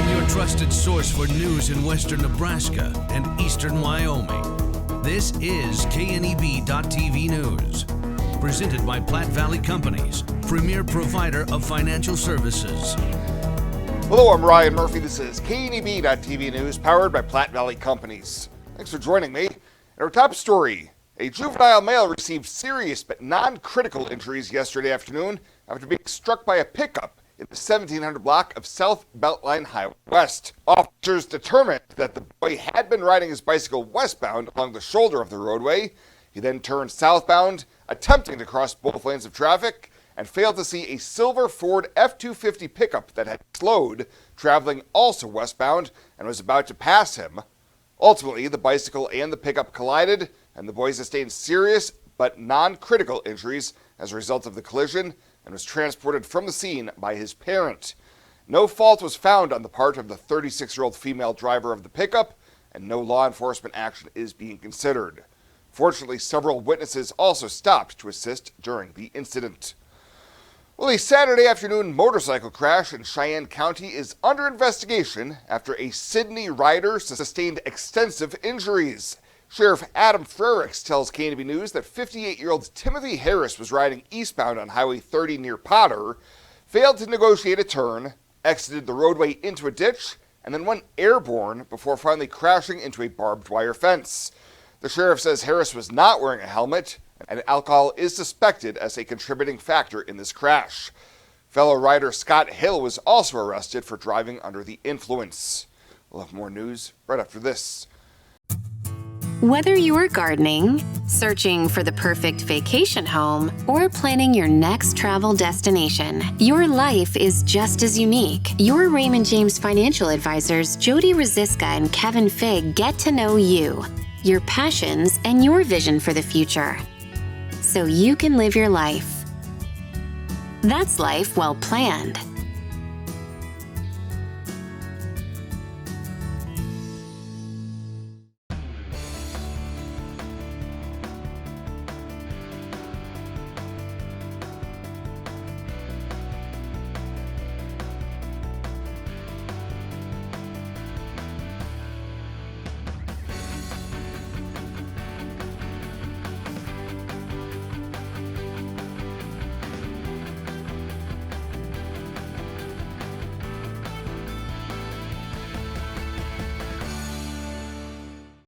your trusted source for news in western Nebraska and eastern Wyoming. This is KNEB.TV News. Presented by Platte Valley Companies, premier provider of financial services. Hello, I'm Ryan Murphy. This is KNEB.TV News, powered by Platte Valley Companies. Thanks for joining me. In our top story, a juvenile male received serious but non-critical injuries yesterday afternoon after being struck by a pickup in the 1700 block of South Beltline Highway West. Officers determined that the boy had been riding his bicycle westbound along the shoulder of the roadway. He then turned southbound, attempting to cross both lanes of traffic, and failed to see a silver Ford F-250 pickup that had slowed, traveling also westbound, and was about to pass him. Ultimately, the bicycle and the pickup collided, and the boy sustained serious but non-critical injuries as a result of the collision and was transported from the scene by his parent. No fault was found on the part of the 36-year-old female driver of the pickup, and no law enforcement action is being considered. Fortunately, several witnesses also stopped to assist during the incident. Well, a Saturday afternoon motorcycle crash in Cheyenne County is under investigation after a Sydney rider sustained extensive injuries. Sheriff Adam Frericks tells KNB News that 58-year-old Timothy Harris was riding eastbound on Highway 30 near Potter, failed to negotiate a turn, exited the roadway into a ditch, and then went airborne before finally crashing into a barbed wire fence. The sheriff says Harris was not wearing a helmet, and alcohol is suspected as a contributing factor in this crash. Fellow rider Scott Hill was also arrested for driving under the influence. We'll have more news right after this. Whether you're gardening, searching for the perfect vacation home, or planning your next travel destination, your life is just as unique. Your Raymond James financial advisors, Jody Rosiska and Kevin Figg, get to know you, your passions, and your vision for the future, so you can live your life. That's life well planned.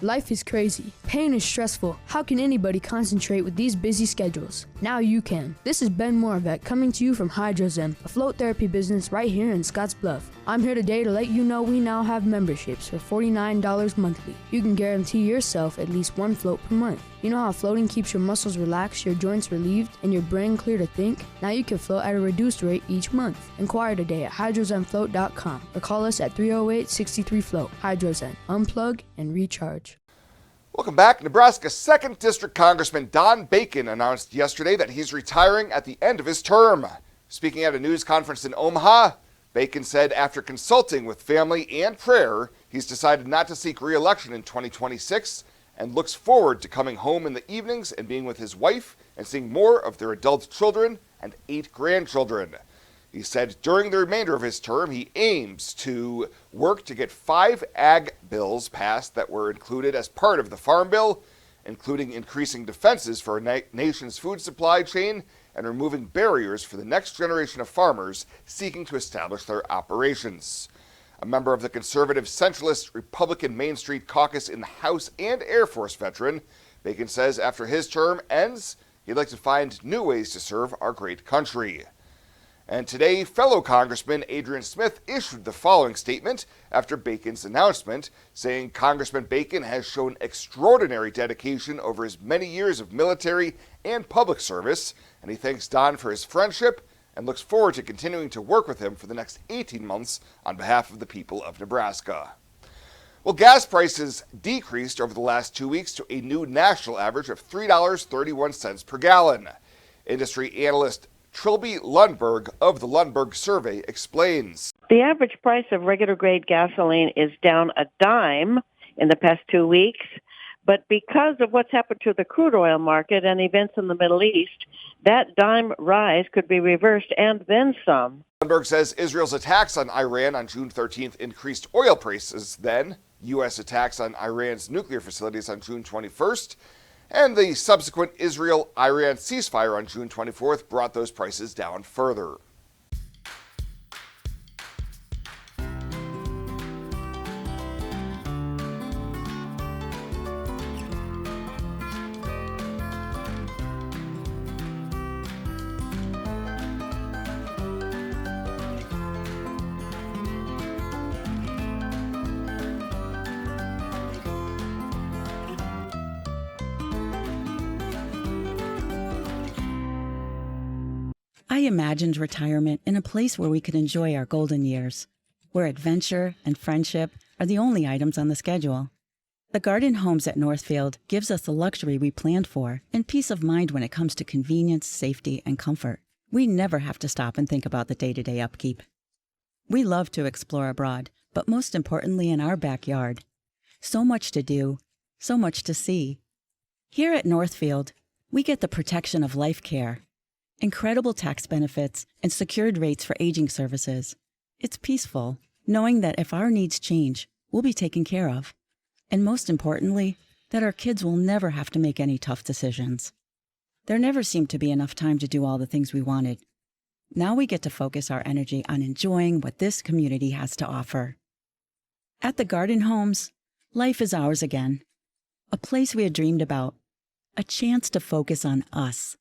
Life is crazy. Pain is stressful. How can anybody concentrate with these busy schedules? Now you can. This is Ben Moravec coming to you from Hydrozen, a float therapy business right here in Scottsbluff. I'm here today to let you know we now have memberships for $49 monthly. You can guarantee yourself at least one float per month. You know how floating keeps your muscles relaxed, your joints relieved, and your brain clear to think? Now you can float at a reduced rate each month. Inquire today at hydrozenfloat.com or call us at 308-63-FLOAT. Hydrozen. Unplug and recharge. Welcome back. Nebraska's 2nd District Congressman Don Bacon announced yesterday that he's retiring at the end of his term. Speaking at a news conference in Omaha, Bacon said after consulting with family and prayer, he's decided not to seek re-election in 2026 and looks forward to coming home in the evenings and being with his wife and seeing more of their adult children and 8 grandchildren. He said during the remainder of his term, he aims to work to get 5 ag bills passed that were included as part of the Farm Bill, including increasing defenses for our nation's food supply chain and removing barriers for the next generation of farmers seeking to establish their operations. A member of the conservative centralist Republican Main Street Caucus in the House and Air Force veteran, Bacon says after his term ends, he'd like to find new ways to serve our great country. And today, fellow Congressman Adrian Smith issued the following statement after Bacon's announcement, saying Congressman Bacon has shown extraordinary dedication over his many years of military and public service, and he thanks Don for his friendship and looks forward to continuing to work with him for the next 18 months on behalf of the people of Nebraska. Well, gas prices decreased over the last 2 weeks to a new national average of $3.31 per gallon. Industry analyst Trilby Lundberg of the Lundberg Survey explains. The average price of regular grade gasoline is down a dime in the past 2 weeks, But because of what's happened to the crude oil market and events in the Middle East, that dime rise could be reversed and then some. Bloomberg says Israel's attacks on Iran on June 13th increased oil prices. Then, U.S. attacks on Iran's nuclear facilities on June 21st, and the subsequent Israel-Iran ceasefire on June 24th brought those prices down further. I imagined retirement in a place where we could enjoy our golden years, where adventure and friendship are the only items on the schedule. The Garden Homes at Northfield gives us the luxury we planned for and peace of mind when it comes to convenience, safety, and comfort. We never have to stop and think about the day-to-day upkeep. We love to explore abroad, but most importantly in our backyard. So much to do, so much to see. Here at Northfield, we get the protection of life care, incredible tax benefits, and secured rates for aging services. It's peaceful, knowing that if our needs change, we'll be taken care of. And most importantly, that our kids will never have to make any tough decisions. There never seemed to be enough time to do all the things we wanted. Now we get to focus our energy on enjoying what this community has to offer. At the Garden Homes, life is ours again. A place we had dreamed about. A chance to focus on us.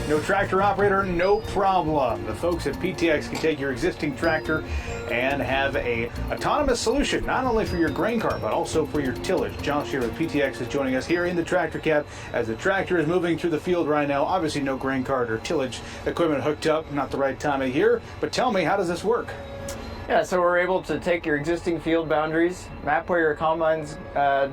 No tractor operator, no problem. The folks at PTX can take your existing tractor and have a autonomous solution, not only for your grain cart, but also for your tillage. Josh here with PTX is joining us here in the tractor cab as the tractor is moving through the field right now. Obviously no grain cart or tillage equipment hooked up, not the right time of year, but tell me, how does this work? Yeah, so we're able to take your existing field boundaries, map where your combine's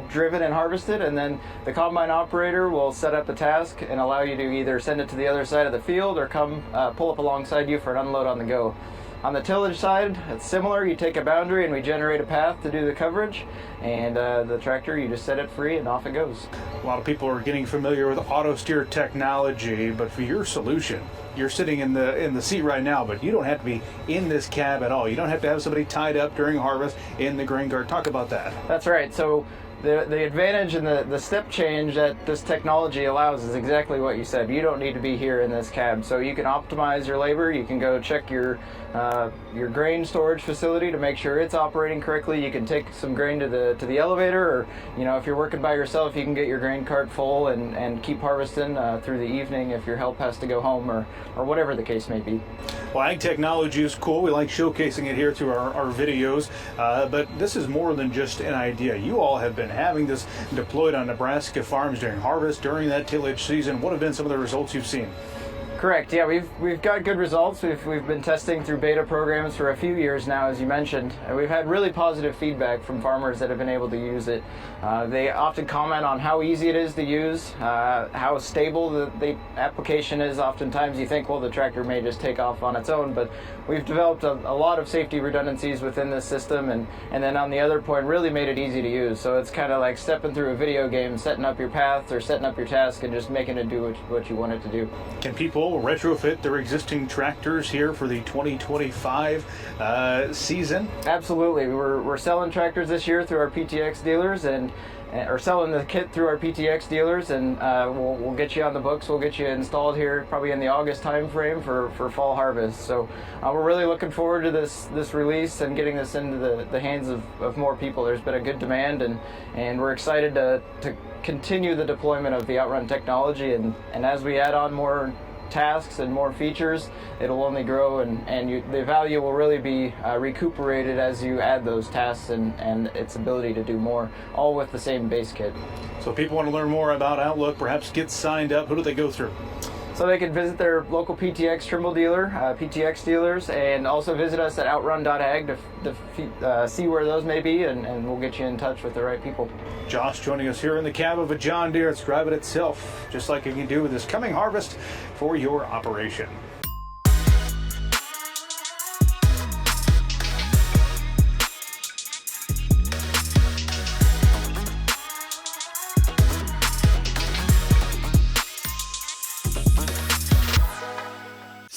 driven and harvested, and then the combine operator will set up a task and allow you to either send it to the other side of the field or come pull up alongside you for an unload on the go. On the tillage side, it's similar. You take a boundary and we generate a path to do the coverage, and the tractor, you just set it free and off it goes. A lot of people are getting familiar with auto steer technology, but for your solution, you're sitting in the seat right now, but you don't have to be in this cab at all. You don't have to have somebody tied up during harvest in the grain cart. Talk about that. That's right. So the advantage and the step change that this technology allows is exactly what you said. You don't need to be here in this cab, so you can optimize your labor. You can go check your grain storage facility to make sure it's operating correctly. You can take some grain to the elevator, or if you're working by yourself, you can get your grain cart full and keep harvesting through the evening if your help has to go home or whatever the case may be. Well, ag technology is cool. We like showcasing it here through our videos, but this is more than just an idea. You all have been having this deployed on Nebraska farms during harvest, during that tillage season. What have been some of the results you've seen? Correct. Yeah, we've got good results. We've been testing through beta programs for a few years now, as you mentioned. We've had really positive feedback from farmers that have been able to use it. They often comment on how easy it is to use, how stable the application is. Oftentimes you think, well, the tractor may just take off on its own, but we've developed a lot of safety redundancies within this system, and then on the other point, really made it easy to use. So it's kind of like stepping through a video game, setting up your path or setting up your task and just making it do what you want it to do. Can people retrofit their existing tractors here for the 2025 season? Absolutely. We're selling tractors this year through our PTX dealers or selling the kit through our PTX dealers, and we'll get you on the books. We'll get you installed here probably in the August time frame for fall harvest. So we're really looking forward to this release and getting this into the hands of more people. There's been a good demand, and we're excited to continue the deployment of the Outrun technology, and as we add on more tasks and more features, it'll only grow, and the value will really be recuperated as you add those tasks and its ability to do more, all with the same base kit. So if people want to learn more about Outlook, perhaps get signed up, who do they go through? So they can visit their local PTX Trimble dealer, PTX dealers, and also visit us at outrun.ag to see where those may be, and we'll get you in touch with the right people. Josh joining us here in the cab of a John Deere. It's driving itself, just like you can do with this coming harvest for your operation.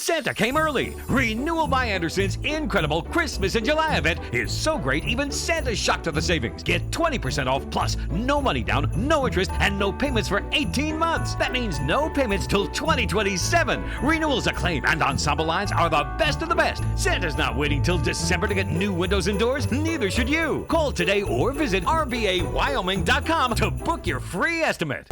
Santa came early. Renewal by Anderson's incredible Christmas in July event is so great, even Santa's shocked at the savings. Get 20% off plus no money down, no interest, and no payments for 18 months. That means no payments till 2027. Renewals Acclaim and Ensemble lines are the best of the best. Santa's not waiting till December to get new windows and doors. Neither should you. Call today or visit rbawyoming.com to book your free estimate.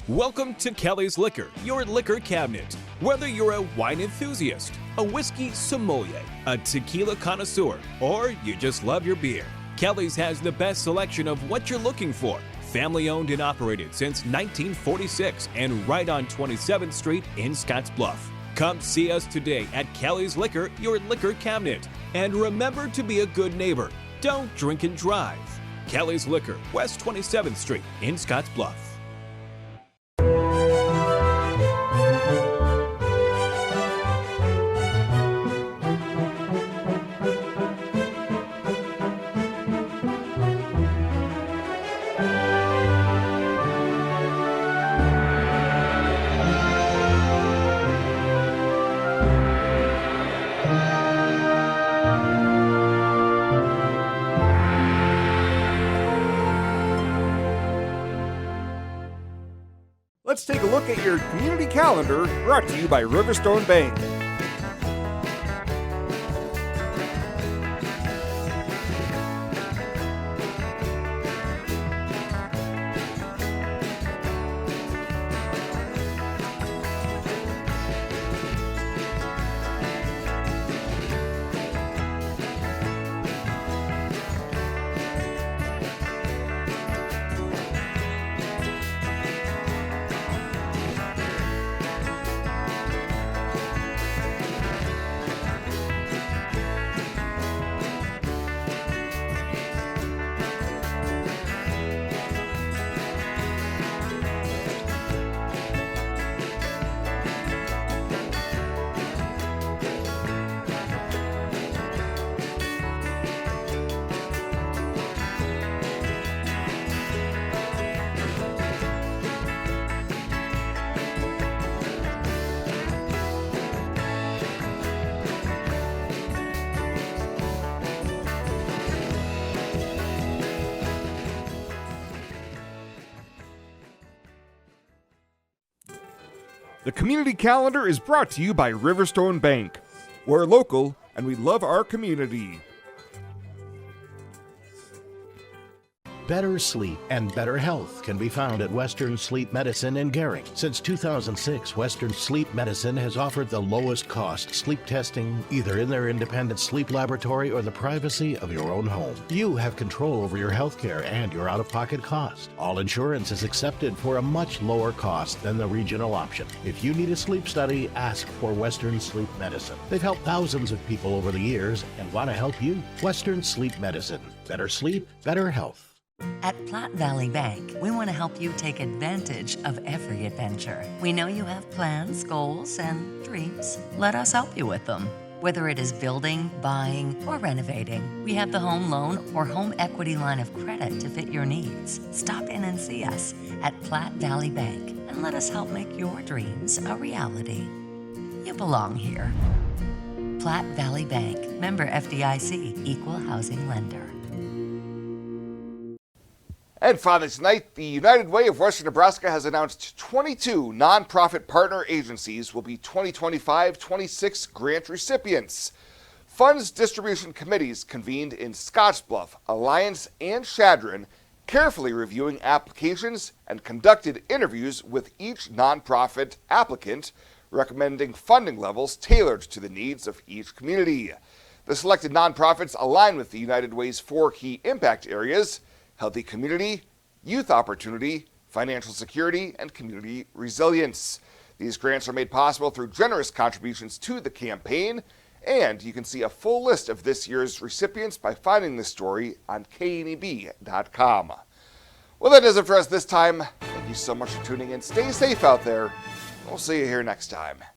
Welcome to Kelly's Liquor, your liquor cabinet. Whether you're a wine enthusiast, a whiskey sommelier, a tequila connoisseur, or you just love your beer, Kelly's has the best selection of what you're looking for. Family owned and operated since 1946 and right on 27th Street in Scottsbluff. Come see us today at Kelly's Liquor, your liquor cabinet. And remember to be a good neighbor. Don't drink and drive. Kelly's Liquor, West 27th Street in Scottsbluff. Let's take a look at your community calendar, brought to you by Riverstone Bank. The community calendar is brought to you by Riverstone Bank. We're local and we love our community. Better sleep and better health can be found at Western Sleep Medicine in Gering. Since 2006, Western Sleep Medicine has offered the lowest cost sleep testing either in their independent sleep laboratory or the privacy of your own home. You have control over your health care and your out-of-pocket cost. All insurance is accepted for a much lower cost than the regional option. If you need a sleep study, ask for Western Sleep Medicine. They've helped thousands of people over the years and want to help you. Western Sleep Medicine. Better sleep, better health. At Platte Valley Bank, we want to help you take advantage of every adventure. We know you have plans, goals, and dreams. Let us help you with them. Whether it is building, buying, or renovating, we have the home loan or home equity line of credit to fit your needs. Stop in and see us at Platte Valley Bank and let us help make your dreams a reality. You belong here. Platte Valley Bank, member FDIC, equal housing lender. And finally tonight, the United Way of Western Nebraska has announced 22 nonprofit partner agencies will be 2025-26 grant recipients. Funds distribution committees convened in Scottsbluff, Alliance, and Chadron, carefully reviewing applications and conducted interviews with each nonprofit applicant, recommending funding levels tailored to the needs of each community. The selected nonprofits align with the United Way's 4 key impact areas: healthy community, youth opportunity, financial security, and community resilience. These grants are made possible through generous contributions to the campaign, and you can see a full list of this year's recipients by finding this story on kneb.com. Well, that does it for us this time. Thank you so much for tuning in. Stay safe out there. We'll see you here next time.